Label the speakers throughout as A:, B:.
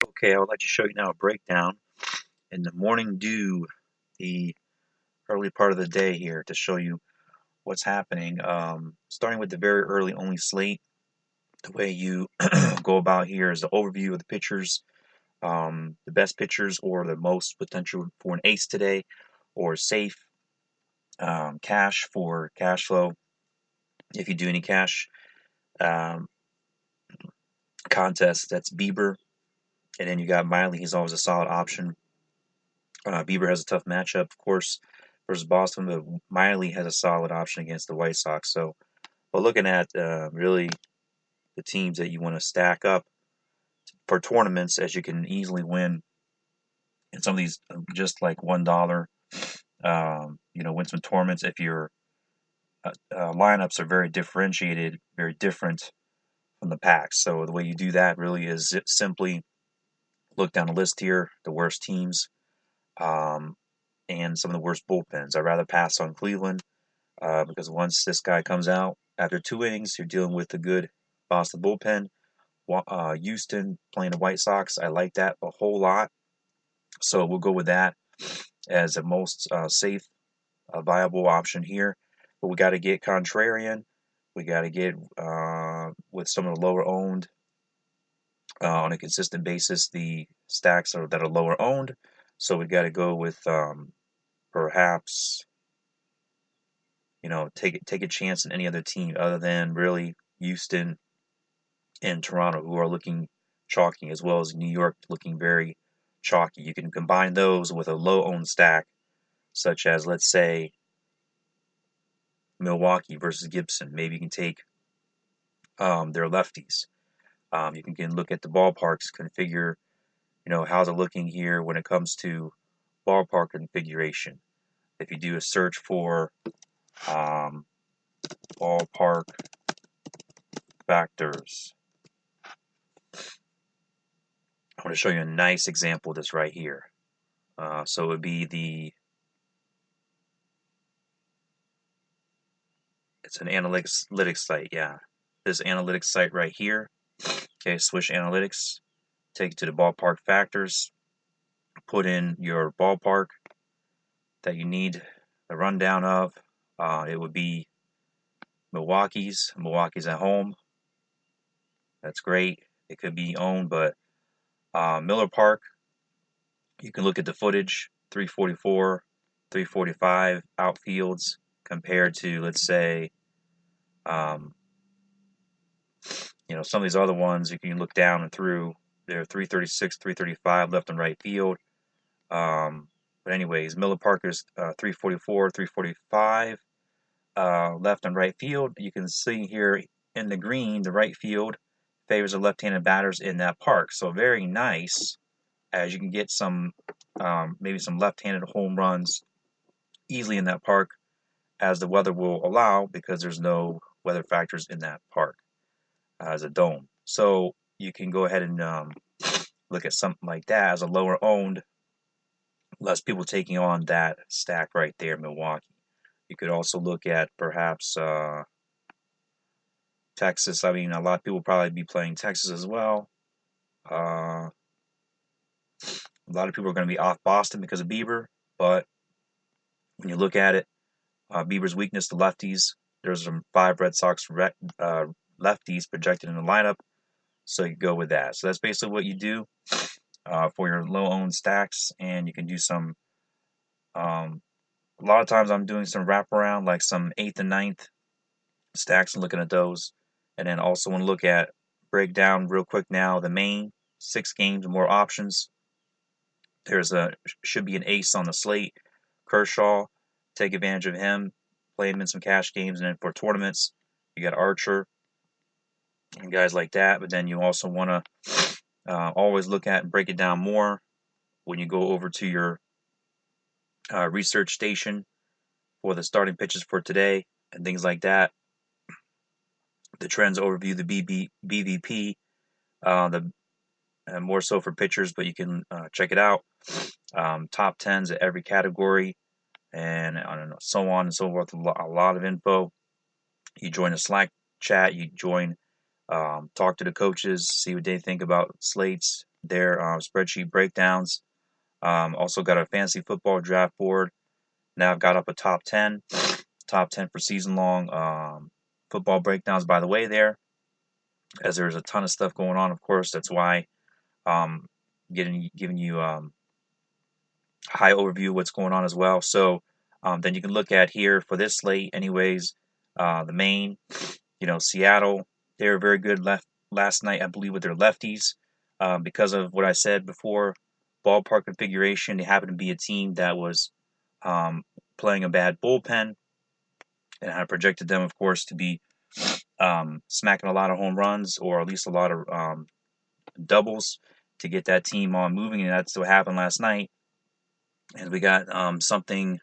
A: Okay, I would like to show you now a breakdown in the morning dew, the early part of the day here to show you what's happening. Starting with the very early only slate, the way you go about here is the overview of the pitchers, the best pitchers or the most potential for an ace today, or safe cash for cash flow if you do any cash um, contests. That's Bieber, and then you got Miley. He's always a solid option. Bieber has a tough matchup, of course, versus Boston, but Miley has a solid option against the White Sox. So, but looking at really the teams that you want to stack up for tournaments, as you can easily win in some of these just like $1, win some tournaments if your lineups are very differentiated, very different from the packs. So the way you do that really is simply look down the list here, the worst teams, um, and some of the worst bullpens. I'd rather pass on Cleveland because once this guy comes out after 2 innings, you're dealing with a good Boston bullpen. Houston playing the White Sox, I like that a whole lot. So we'll go with that as the most safe, viable option here. But we got to get contrarian. We got to get with some of the lower owned on a consistent basis. The stacks that are lower owned. So we got to go with perhaps take a chance in any other team other than really Houston and Toronto, who are looking chalky, as well as New York looking very chalky. You can combine those with a low owned stack, such as, let's say, Milwaukee versus Gibson. Maybe you can take their lefties. You can look at the ballparks, configure, how's it looking here when it comes to ballpark configuration. If you do a search for ballpark factors, I want to show you a nice example of this right here. So it would be it's an analytics site, yeah. This analytics site right here. Okay, Swish Analytics. Take you to the ballpark factors. Put in your ballpark that you need a rundown of. It would be Milwaukee's. Milwaukee's at home. That's great. It could be owned, but Miller Park, you can look at the footage, 344, 345 outfields compared to, let's say, some of these other ones. You can look down and through. They're 336, 335 left and right field. But anyways, Miller Parker's 344, 345 left and right field. You can see here in the green, the right field favors the left-handed batters in that park. So very nice, as you can get some maybe some left-handed home runs easily in that park, as the weather will allow, because there's no weather factors in that park as a dome. So you can go ahead and look at something like that as a lower owned, less people taking on that stack right there, Milwaukee. You could also look at perhaps Texas. I mean, a lot of people probably be playing Texas as well. A lot of people are going to be off Boston because of Bieber, but when you look at it, Bieber's weakness, the lefties. There's some 5 Red Sox lefties projected in the lineup, so you go with that. So that's basically what you do for your low-owned stacks, and you can do some. A lot of times I'm doing some wraparound, like some 8th and 9th stacks, and looking at those, and then also want to break down real quick now the main 6 games, more options. Should be an ace on the slate, Kershaw. Take advantage of him, play him in some cash games, and then for tournaments, you got Archer and guys like that. But then you also want to always look at and break it down more when you go over to your research station for the starting pitches for today and things like that. The trends overview, the BVP, the more so for pitchers, but you can check it out. Top 10s at every category, and I don't know, so on and so forth. A lot of info. You join a Slack chat. You join, talk to the coaches, see what they think about slates, their spreadsheet breakdowns. Also got a fantasy football draft board. Now I've got up a top 10 for season-long football breakdowns by the way there, as there's a ton of stuff going on, of course. That's why um, giving you high overview of what's going on as well. So then you can look at here for this slate anyways, the main, Seattle, they were very good last night, I believe, with their lefties. Because of what I said before, ballpark configuration, they happen to be a team that was playing a bad bullpen, and I projected them, of course, to be smacking a lot of home runs, or at least a lot of doubles, to get that team on moving, and that's what happened last night. And we got something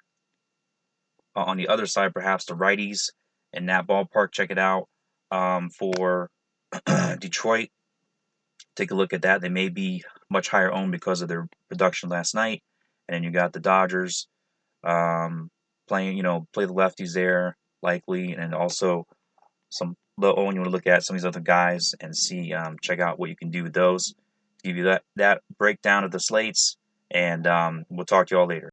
A: on the other side, perhaps the righties in that ballpark. Check it out for Detroit. Take a look at that. They may be much higher owned because of their production last night. And then you got the Dodgers play the lefties there likely, and also some low owned. You want to look at some of these other guys and see, check out what you can do with those. Give you that breakdown of the slates, and we'll talk to you all later.